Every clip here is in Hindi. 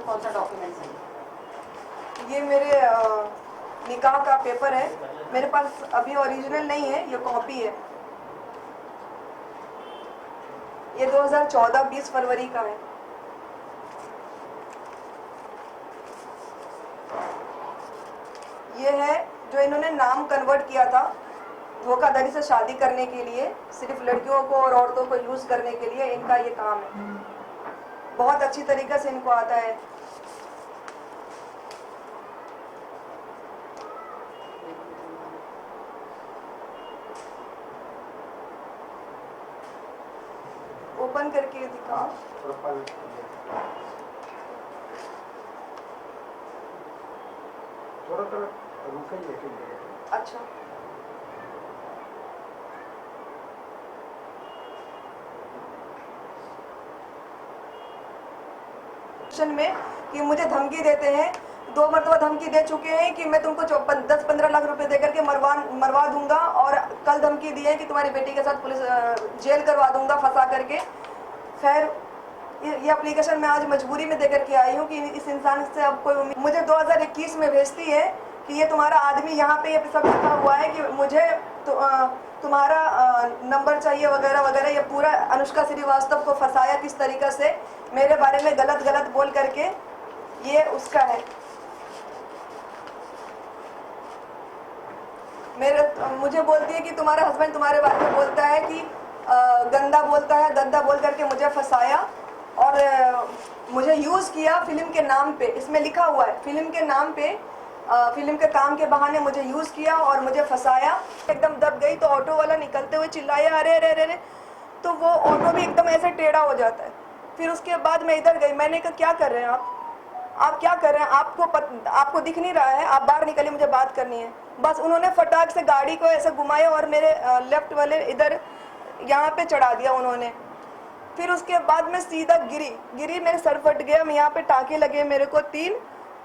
कौन सा डॉक्यूमेंट्स है? ये मेरे निकाह का पेपर है, मेरे पास अभी ओरिजिनल नहीं है, ये कॉपी है। ये 2014 20 फरवरी का है। ये है जो इन्होंने नाम कन्वर्ट किया था धोखाधड़ी से शादी करने के लिए, सिर्फ लड़कियों को और औरतों को यूज करने के लिए, इनका ये काम है। बहुत अच्छी तरीके से इनको आता है। ओपन करके दिखाओ। थोड़ा थोड़ा रुकिए। अच्छा, में कि मुझे धमकी देते हैं, 2 मरतबा धमकी दे चुके हैं कि मैं तुमको 10-15 लाख रुपए देकर के मरवा दूंगा, और कल धमकी दी है कि तुम्हारी बेटी के साथ पुलिस जेल करवा दूंगा फंसा करके। खैर ये एप्लीकेशन मैं आज मजबूरी में देकर के आई हूँ कि इस इंसान से अब कोई उम्मीद। मुझे 2021 में भेजती है कि ये तुम्हारा आदमी यहाँ पे ये सब लिखा हुआ है कि मुझे तुम्हारा नंबर चाहिए वगैरह वगैरह। ये पूरा अनुष्का श्रीवास्तव को फंसाया किस तरीके से, मेरे बारे में गलत बोल करके, ये उसका है। मुझे बोलती है कि तुम्हारा हस्बैंड तुम्हारे बारे में बोलता है कि गंदा बोलता है, गंदा बोल करके मुझे फंसाया और मुझे यूज़ किया फिल्म के नाम पे। इसमें लिखा हुआ है फिल्म के नाम पे, फिल्म के काम के बहाने मुझे यूज़ किया और मुझे फंसाया। एकदम दब गई तो ऑटो वाला निकलते हुए चिल्लाया, अरे अरे अरे, तो वो ऑटो भी एकदम ऐसे टेढ़ा हो जाता है। फिर उसके बाद मैं इधर गई, मैंने कहा क्या कर रहे हैं आप क्या कर रहे हैं? आपको दिख नहीं रहा है? आप बाहर निकलिए, मुझे बात करनी है। बस उन्होंने फटाक से गाड़ी को ऐसे घुमाया और मेरे लेफ्ट वाले इधर यहाँ पे चढ़ा दिया उन्होंने। फिर उसके बाद मैं सीधा गिरी, मेरे सर फट गया, मैं यहाँ पे टाँके लगे मेरे को 3।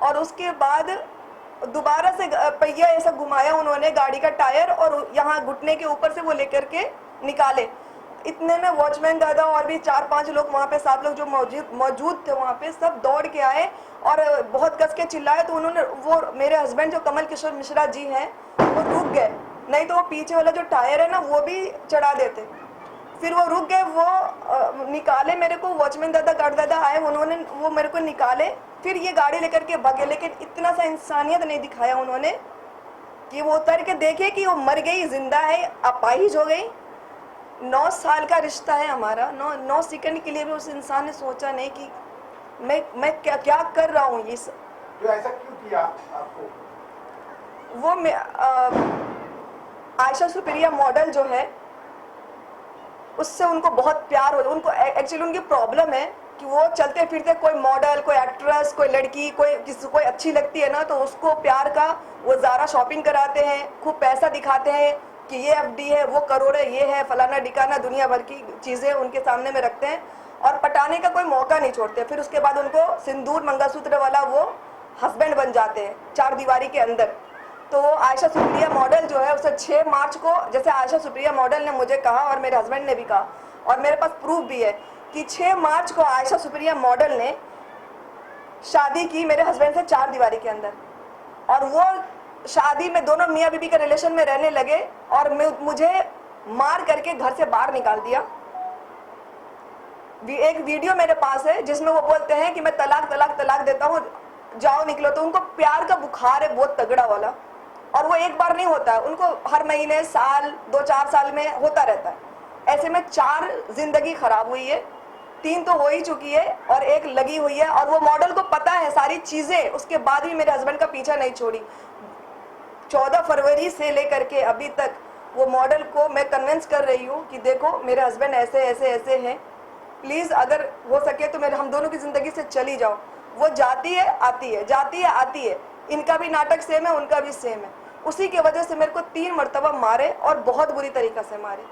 और उसके बाद दोबारा से पहिया ऐसा घुमाया उन्होंने गाड़ी का टायर, और यहाँ घुटने के ऊपर से वो लेकर के निकाले। इतने में वॉचमैन दादा और भी 4-5 लोग वहाँ पे, 7 लोग जो मौजूद थे वहाँ पे, सब दौड़ के आए और बहुत कस के चिल्लाए। तो उन्होंने, वो मेरे हस्बैंड जो कमल किशोर मिश्रा जी हैं, वो रुक गए, नहीं तो वो पीछे वाला जो टायर है ना वो भी चढ़ा देते। फिर वो रुक गए, वो निकाले मेरे को, वॉचमैन दादा गार्ड दादा आए, उन्होंने वो मेरे को निकाले। फिर ये गाड़ी लेकर के भागे, लेकिन इतना सा इंसानियत नहीं दिखाया उन्होंने कि वो उतर के देखे कि वो मर गई, जिंदा है, अपाहिज हो गई। 9 साल का रिश्ता है हमारा, 9 सेकंड के लिए भी उस इंसान ने सोचा नहीं कि मैं क्या कर रहा हूँ। ये तो ऐसा क्यों किया आपको? वो आयशा सुप्रिया मॉडल जो है, उससे उनको बहुत प्यार हो। उनको एक्चुअली उनकी प्रॉब्लम है कि वो चलते फिरते कोई मॉडल, कोई एक्ट्रेस, कोई लड़की, कोई अच्छी लगती है ना, तो उसको प्यार का वो ज़ारा शॉपिंग कराते हैं, खूब पैसा दिखाते हैं कि ये एफडी है, वो करोड़ है, ये है फलाना डिकाना, दुनिया भर की चीज़ें उनके सामने में रखते हैं और पटाने का कोई मौका नहीं छोड़ते। फिर उसके बाद उनको सिंदूर मंगलसूत्र वाला वो हस्बैंड बन जाते हैं 4 दीवारी के अंदर। तो आयशा सुप्रिया मॉडल जो है, उसे 6 मार्च को, जैसे आयशा सुप्रिया मॉडल ने मुझे कहा और मेरे हस्बैंड ने भी कहा और मेरे पास प्रूफ भी है कि 6 मार्च को आयशा सुप्रिया मॉडल ने शादी की मेरे हस्बैंड से 4 दीवारी के अंदर। और वो शादी में दोनों मियाँ बीबी के रिलेशन में रहने लगे और मुझे मार करके घर से बाहर निकाल दिया। एक वीडियो मेरे पास है जिसमें वो बोलते हैं कि मैं तलाक देता हूँ, जाओ निकलो। तो उनको प्यार का बुखार है बहुत तगड़ा वाला, और वो एक बार नहीं होता है, उनको हर महीने, साल, 2-4 साल में होता रहता है। ऐसे में 4 जिंदगी खराब हुई है, 3 तो हो ही चुकी है और 1 लगी हुई है। और वो मॉडल को पता है सारी चीज़ें, उसके बाद भी मेरे हस्बैंड का पीछा नहीं छोड़ी। 14 फरवरी से लेकर के अभी तक वो मॉडल को मैं कन्विंस कर रही हूँ कि देखो मेरे हस्बैंड ऐसे ऐसे ऐसे हैं, प्लीज़ अगर हो सके तो हम दोनों की ज़िंदगी से चली जाओ। वो जाती है आती है, जाती है आती है, इनका भी नाटक सेम है, उनका भी सेम है। उसी की वजह से मेरे को 3 मरतबा मारे और बहुत बुरी तरीक़ा से मारे,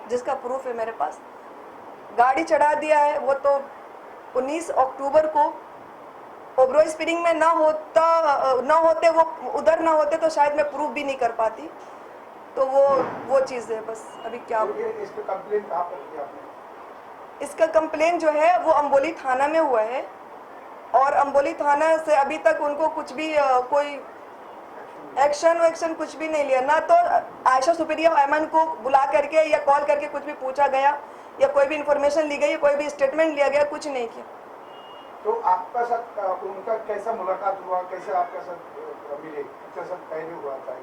जिसका प्रूफ है मेरे पास। गाड़ी चढ़ा दिया है वो तो 19 अक्टूबर को। ओबरॉय स्प्रिंग में ना होते वो उधर ना होते तो शायद मैं प्रूफ भी नहीं कर पाती। तो वो चीज़ है बस। अभी क्या इसका कंप्लेंट कहाँ पर किया आपने? इसका कंप्लेन जो है वो अम्बोली थाना में हुआ है। और अम्बोली थाना से अभी तक उनको कुछ भी कोई एक्शन कुछ भी नहीं लिया। ना तो आयशा सुपीरिया अमन को बुला करके या कॉल करके कुछ भी पूछा गया या कोई भी इंफॉर्मेशन ली गई, कोई भी स्टेटमेंट लिया गया, कुछ नहीं किया। तो आपका साथ उनका कैसा मुलाकात हुआ, कैसे आपका साथ मिले, कितना साल पहले हुआ था?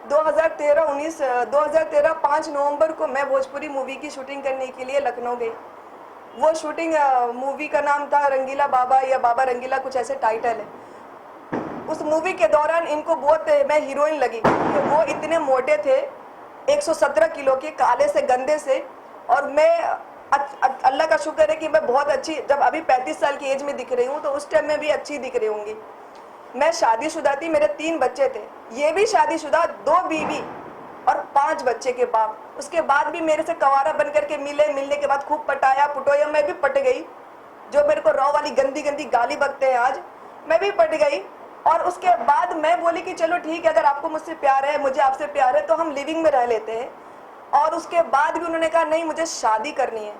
2013 5 नवंबर को मैं भोजपुरी मूवी की शूटिंग करने के लिए लखनऊ गई। वो शूटिंग मूवी का नाम था रंगीला बाबा या बाबा रंगीला, कुछ ऐसे टाइटल है। उस मूवी के दौरान इनको बहुत मैं हीरोइन लगी कि वो इतने मोटे थे, 117 किलो के, काले से गंदे से, और मैं अल्लाह का शुक्र है कि मैं बहुत अच्छी, जब अभी 35 साल की एज में दिख रही हूँ तो उस टाइम में भी अच्छी दिख रही होंगी। मैं शादीशुदा थी, मेरे 3 बच्चे थे, ये भी शादीशुदा, 2 बीवी और 5 बच्चे के बाप। उसके बाद भी मेरे से कवारा बन करके मिलने के बाद खूब पटाया पुटोया, मैं भी पट गई। जो मेरे को रॉ वाली गंदी गंदी गाली बकते हैं आज, मैं भी पट गई। और उसके बाद मैं बोली कि चलो ठीक है, अगर आपको मुझसे प्यार है, मुझे आपसे प्यार है, तो हम लिविंग में रह लेते हैं। और उसके बाद भी उन्होंने कहा नहीं, मुझे शादी करनी है।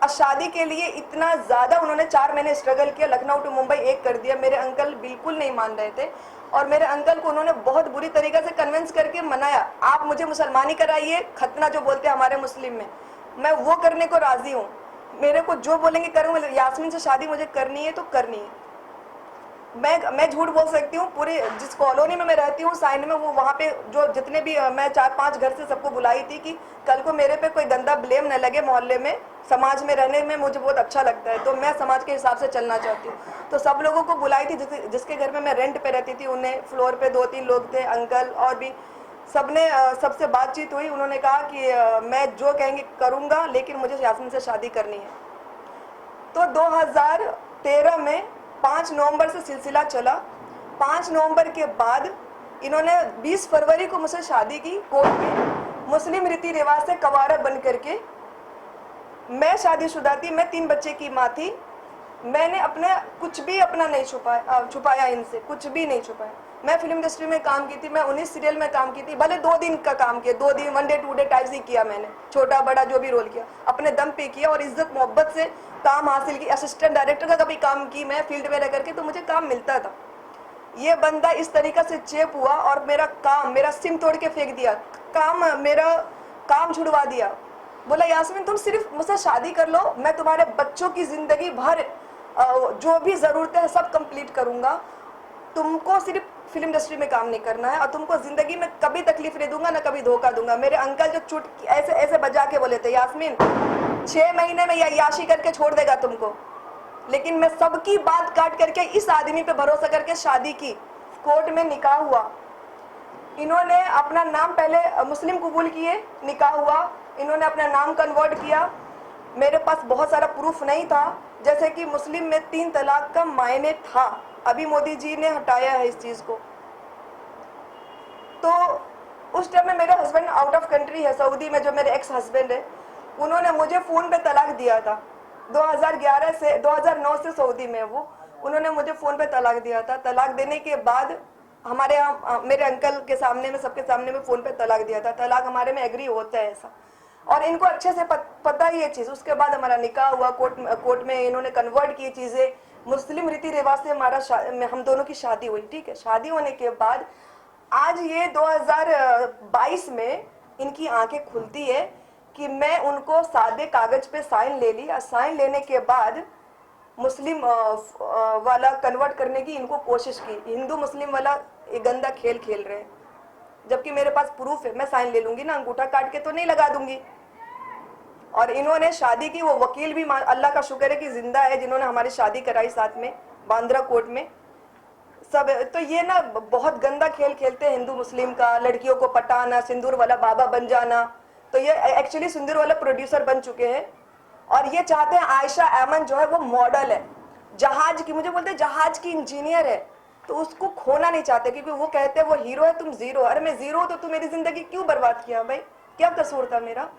और शादी के लिए इतना ज़्यादा उन्होंने 4 महीने स्ट्रगल किया, लखनऊ टू मुंबई एक कर दिया। मेरे अंकल बिल्कुल नहीं मान रहे थे और मेरे अंकल को उन्होंने बहुत बुरी तरीके से कन्विंस करके मनाया, आप मुझे मुसलमानी कराइए, खतना जो बोलते हैं हमारे मुस्लिम में, मैं वो करने को राज़ी हूँ, मेरे को जो बोलेंगे करूँगा। यास्मीन से शादी मुझे करनी है तो करनी है। मैं झूठ बोल सकती हूँ, पूरे जिस कॉलोनी में मैं रहती हूँ साइड में, वो वहाँ पे जो जितने भी मैं 4-5 घर से सबको बुलाई थी कि कल को मेरे पे कोई गंदा ब्लेम न लगे। मोहल्ले में, समाज में रहने में मुझे बहुत अच्छा लगता है, तो मैं समाज के हिसाब से चलना चाहती हूँ। तो सब लोगों को बुलाई थी, जिसके घर में मैं रेंट पे रहती थी, उन्हें फ्लोर पे 2-3 लोग थे, अंकल और भी, सबने सबसे बातचीत हुई। उन्होंने कहा कि मैं जो कहेंगे करूँगा, लेकिन मुझे यास्मीन से शादी करनी है। तो 2013 में 5 नवंबर से सिलसिला चला। 5 नवंबर के बाद इन्होंने 20 फरवरी को मुझसे शादी की कोर्ट में, मुस्लिम रीति रिवाज से कवारा बन करके। मैं शादीशुदा थी, मैं 3 बच्चे की माँ थी। मैंने अपने कुछ भी अपना नहीं छुपाया इनसे, कुछ भी नहीं छुपाया। मैं फिल्म इंडस्ट्री में काम की थी, मैं 19 सीरियल में काम की थी, भले 2 दिन का काम किया, 2 दिन, 1 डे 2 डे टाइप्स ही किया मैंने, छोटा बड़ा जो भी रोल किया अपने दम पे किया और इज्जत मोहब्बत से काम हासिल की। असिस्टेंट डायरेक्टर का कभी काम की मैं फील्ड में रह करके, तो मुझे काम मिलता था। ये बंदा इस तरीक़ा से चेप हुआ और मेरा सिम तोड़ के फेंक दिया, मेरा काम छुड़वा दिया। बोला यास्मीन तुम सिर्फ मुझसे शादी कर लो, मैं तुम्हारे बच्चों की ज़िंदगी भर जो भी ज़रूरतें हैं सब कंप्लीट करूँगा, तुमको सिर्फ फिल्म इंडस्ट्री में काम नहीं करना है और तुमको ज़िंदगी में कभी तकलीफ नहीं दूंगा, ना कभी धोखा दूंगा। मेरे अंकल जो चुटकी ऐसे ऐसे बजा के बोले थे, यास्मीन 6 महीने में याशी करके छोड़ देगा तुमको। लेकिन मैं सबकी बात काट करके इस आदमी पे भरोसा करके शादी की। कोर्ट में निकाह हुआ, इन्होंने अपना नाम पहले मुस्लिम कबूल किए, निकाह हुआ, इन्होंने अपना नाम कन्वर्ट किया। मेरे पास बहुत सारा प्रूफ नहीं था, जैसे कि मुस्लिम में 3 तलाक का मायने था, अभी मोदी जी ने हटाया है इस चीज़ को। तो उस टाइम में मेरे हस्बैंड आउट ऑफ कंट्री है, सऊदी में, जो मेरे एक्स हस्बैंड है, उन्होंने मुझे फ़ोन पे तलाक दिया था। 2009 से सऊदी में वो, उन्होंने मुझे फ़ोन पे तलाक दिया था। तलाक देने के बाद हमारे यहाँ मेरे अंकल के सामने में, सबके सामने में फ़ोन पे तलाक दिया था। तलाक हमारे में एग्री होता है ऐसा, और इनको अच्छे से पता ही ये चीज़। उसके बाद हमारा निकाह हुआ, कोर्ट में इन्होंने कन्वर्ट की चीज़ें, मुस्लिम रीति रिवाज से हम दोनों की शादी हुई। ठीक है, शादी होने के बाद आज ये 2022 में इनकी आंखें खुलती है कि मैं उनको सादे कागज पे साइन ले ली, और साइन लेने के बाद मुस्लिम वाला कन्वर्ट करने की इनको कोशिश की। हिंदू मुस्लिम वाला एक गंदा खेल खेल रहे हैं, जबकि मेरे पास प्रूफ है, मैं साइन ले लूंगी ना, अंगूठा काट के तो नहीं लगा दूंगी। और इन्होंने शादी की, वो वकील भी अल्लाह का शुक्र है कि जिंदा है, जिन्होंने हमारी शादी कराई साथ में बांद्रा कोर्ट में सब। तो ये ना बहुत गंदा खेल खेलते हैं हिंदू मुस्लिम का, लड़कियों को पटाना, सिंदूर वाला बाबा बन जाना। तो ये एक्चुअली सिंदूर वाला प्रोड्यूसर बन चुके हैं, और ये चाहते हैं आयशा अमन जो है वो मॉडल है, जहाज की, मुझे बोलते हैं जहाज की इंजीनियर है, तो उसको खोना नहीं चाहते, क्योंकि वो कहते हैं वो हीरो है, तुम जीरो। अरे मैं जीरो तो तू मेरी जिंदगी क्यों बर्बाद किया भाई, क्या कसूर था मेरा,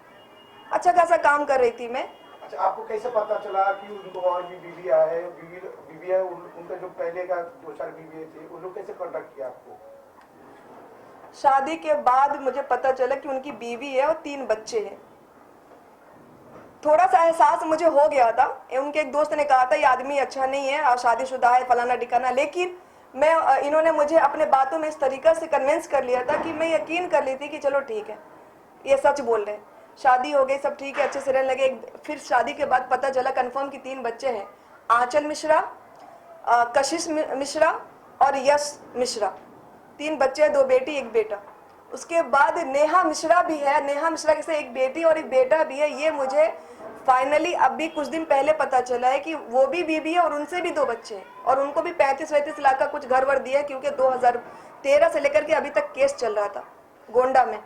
अच्छा खासा काम कर रही थी मैं। अच्छा, आपको कैसे पता चला कि उनको और भी बीवी है, उनका जो पहले का 2-4 बीवी थे, उन लोग कैसे कांटेक्ट किया आपको? शादी के बाद मुझे पता चला कि उनकी बीवी है और 3 बच्चे हैं। थोड़ा सा एहसास मुझे हो गया था। उनके एक दोस्त ने कहा था ये आदमी अच्छा नहीं है और शादीशुदा है फलाना ठिकाना, लेकिन मैं इन्होंने मुझे अपने बातों में इस तरीक़ा से कन्विंस कर लिया था कि मैं यकीन कर ली थी कि चलो ठीक है ये सच बोल रहे हैं। शादी हो गई, सब ठीक है, अच्छे से रहने लगे। फिर शादी के बाद पता चला कन्फर्म कि 3 बच्चे हैं, आंचल मिश्रा, कशिश मिश्रा और यश मिश्रा। 3 बच्चे, 2 बेटी 1 बेटा। उसके बाद नेहा मिश्रा भी है, नेहा मिश्रा के से 1 बेटी और 1 बेटा भी है। ये मुझे फाइनली अभी कुछ दिन पहले पता चला है कि वो भी बीबी है और उनसे भी 2 बच्चे हैं और उनको भी 35-35 लाख का कुछ घर वर दिया है, क्योंकि 2013 से लेकर के अभी तक केस चल रहा था गोंडा में।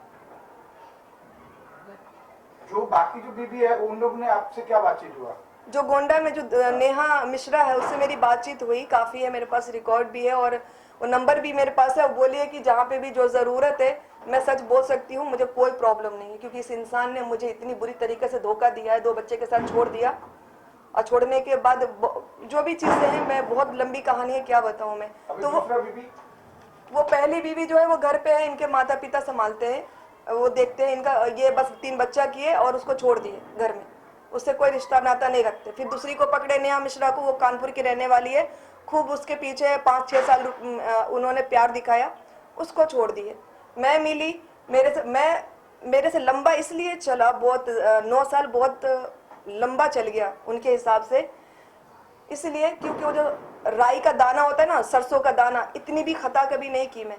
जो बाकी जो बीबी है उन लोग ने आपसे क्या बातचीत हुआ? जो गोंडा में जो नेहा मिश्रा है उससे मेरी बातचीत हुई, काफ़ी है, मेरे पास रिकॉर्ड भी है और वो नंबर भी मेरे पास है। वो बोली है कि जहाँ पे भी जो ज़रूरत है मैं सच बोल सकती हूँ, मुझे कोई प्रॉब्लम नहीं है, क्योंकि इस इंसान ने मुझे इतनी बुरी तरीके से धोखा दिया है, 2 बच्चे के साथ छोड़ दिया और छोड़ने के बाद जो भी चीज़ें हैं, मैं बहुत लंबी कहानी है, क्या बताऊँ मैं। तो वो पहली बीवी जो है वो घर पे है, इनके माता पिता संभालते हैं, वो देखते हैं इनका, ये बस 3 बच्चा किए और उसको छोड़ दिए घर में, उससे कोई रिश्ता नाता नहीं रखते। फिर दूसरी को पकड़े, नेहा मिश्रा को, वो कानपुर की रहने वाली है, खूब उसके पीछे 5-6 साल उन्होंने प्यार दिखाया, उसको छोड़ दिए। मैं मिली, मेरे से लंबा इसलिए चला, बहुत 9 साल बहुत लंबा चल गया उनके हिसाब से, इसलिए क्योंकि वो जो राई का दाना होता है ना, सरसों का दाना, इतनी भी खता कभी नहीं की मैं।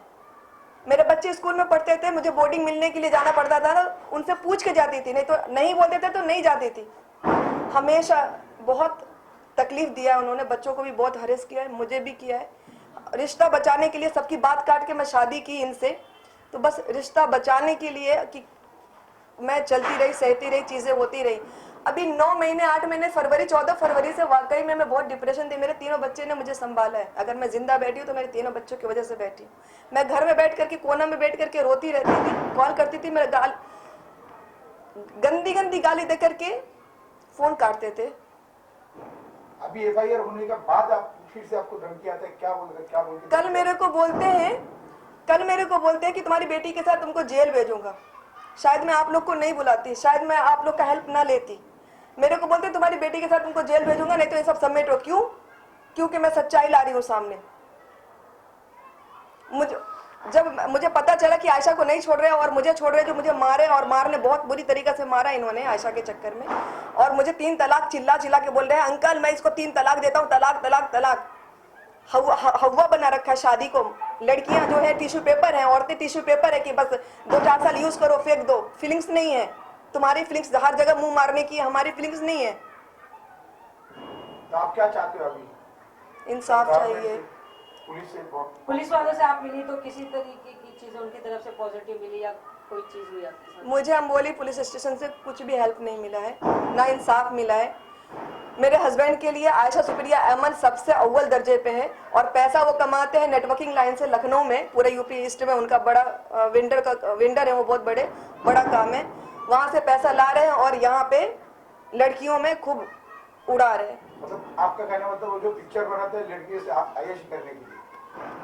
मेरे बच्चे स्कूल में पढ़ते थे, मुझे बोर्डिंग मिलने के लिए जाना पड़ता था ना, उनसे पूछ के जाती थी, नहीं तो नहीं बोलते थे तो नहीं जाती थी। हमेशा बहुत तकलीफ दिया है उन्होंने, बच्चों को भी बहुत हरेस किया है, मुझे भी किया है। रिश्ता बचाने के लिए सबकी बात काट के मैं शादी की इनसे, तो बस रिश्ता बचाने के लिए कि मैं चलती रही, सहती रही, चीज़ें होती रही। अभी 9 महीने 8 महीने, फरवरी 14 फरवरी से वाकई में मैं बहुत डिप्रेशन थी। मेरे 3 बच्चे ने मुझे संभाला है। अगर मैं जिंदा बैठी हूँ तो मेरे 3 बच्चों की वजह से बैठी हूँ। मैं घर में बैठ करके, कोना में बैठ करके रोती रहती थी, कॉल करती थी, मेरे गंदी गंदी गाली दे करके फोन काटते थे। अभी एफआईआर होने के बाद आप फिर से आपको धमकी आता है, क्या बोलते? कल मेरे को बोलते हैं कि तुम्हारी बेटी के साथ तुमको जेल भेजूंगा। शायद मैं आप लोग को नहीं बुलाती, शायद मैं आप लोग का हेल्प ना लेती। मेरे को बोलते तुम्हारी बेटी के साथ तुमको जेल भेजूंगा, नहीं तो ये सब समेटो। क्यों? क्योंकि मैं सच्चाई ला रही हूँ सामने। जब मुझे पता चला कि आयशा को नहीं छोड़ रहे और मुझे छोड़ रहे, जो मुझे मारे और मारने बहुत बुरी तरीके से मारा इन्होंने आयशा के चक्कर में, और मुझे 3 तलाक चिल्ला चिल्ला के बोल रहे हैं, अंकल मैं इसको 3 तलाक देता हूँ, तलाक तलाक तलाक। हवा बना रखा है शादी को। लड़कियां जो है टिश्यू पेपर हैं, औरतें टिश्यू पेपर है कि बस 2-4 साल यूज करो फेंक दो। फीलिंग्स नहीं है तुम्हारी, फीलिंग्स हर जगह मुंह मारने की, हमारी फीलिंग्स नहीं है। तो आप क्या चाहते हो अभी? इंसाफ चाहिए। पुलिस वालों से आप मिली तो किसी तरीके की चीज उनकी तरफ से पॉजिटिव मिली या कोई चीज हुई आपके साथ? मुझे अम्बोली पुलिस स्टेशन से कुछ भी हेल्प नहीं मिला है, ना इंसाफ मिला है। मेरे हस्बैंड के लिए आयशा सुप्रिया अमन सबसे अव्वल दर्जे पे है और पैसा वो कमाते हैं नेटवर्किंग लाइन से। लखनऊ में, पूरे यूपी ईस्ट में उनका बड़ा वेंडर है, वो बहुत बड़ा काम है, वहाँ से पैसा ला रहे हैं और यहाँ पे लड़कियों में खूब उड़ा रहे हैं। मतलब आपका कहना मतलब वो जो पिक्चर बनाते हैं लड़कियों से अय्याशी करने के लिए?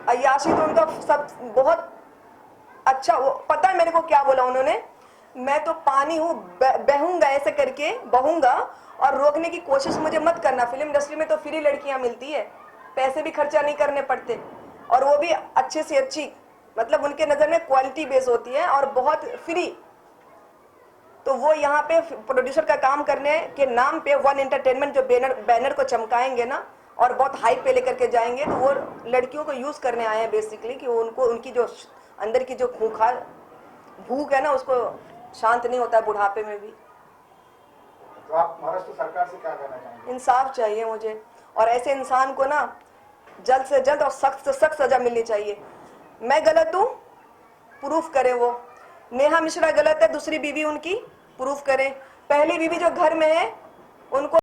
अय्याशी तो उनका सब बहुत अच्छा, वो पता है मेरे को क्या बोला उन्होंने, मैं तो पानी हूँ, बहूंगा ऐसे करके, बहूंगा और रोकने की कोशिश मुझे मत करना। फिल्म इंडस्ट्री में तो फ्री लड़कियां मिलती है, पैसे भी खर्चा नहीं करने पड़ते, और वो भी अच्छे से अच्छी, मतलब उनके नज़र में क्वालिटी बेस होती है और बहुत फ्री। तो वो यहाँ पे प्रोड्यूसर का काम करने के नाम पे वन एंटरटेनमेंट जो बैनर को चमकाएंगे ना और बहुत हाइप पे लेकर के जाएंगे, तो वो लड़कियों को यूज़ करने आए हैं बेसिकली, कि उनको उनकी जो अंदर की जो खूंखार भूख है ना, उसको शांत नहीं होता है बुढ़ापे में भी। तो आप महाराष्ट्र सरकार से क्या कहना चाहेंगे? इंसाफ चाहिए मुझे, और ऐसे इंसान को ना जल्द से जल्द और सख्त से सख्त सजा मिलनी चाहिए। मैं गलत हूँ, प्रूफ करे वो। नेहा मिश्रा गलत है, दूसरी बीवी उनकी प्रूफ करे। पहली बीवी जो घर में है उनको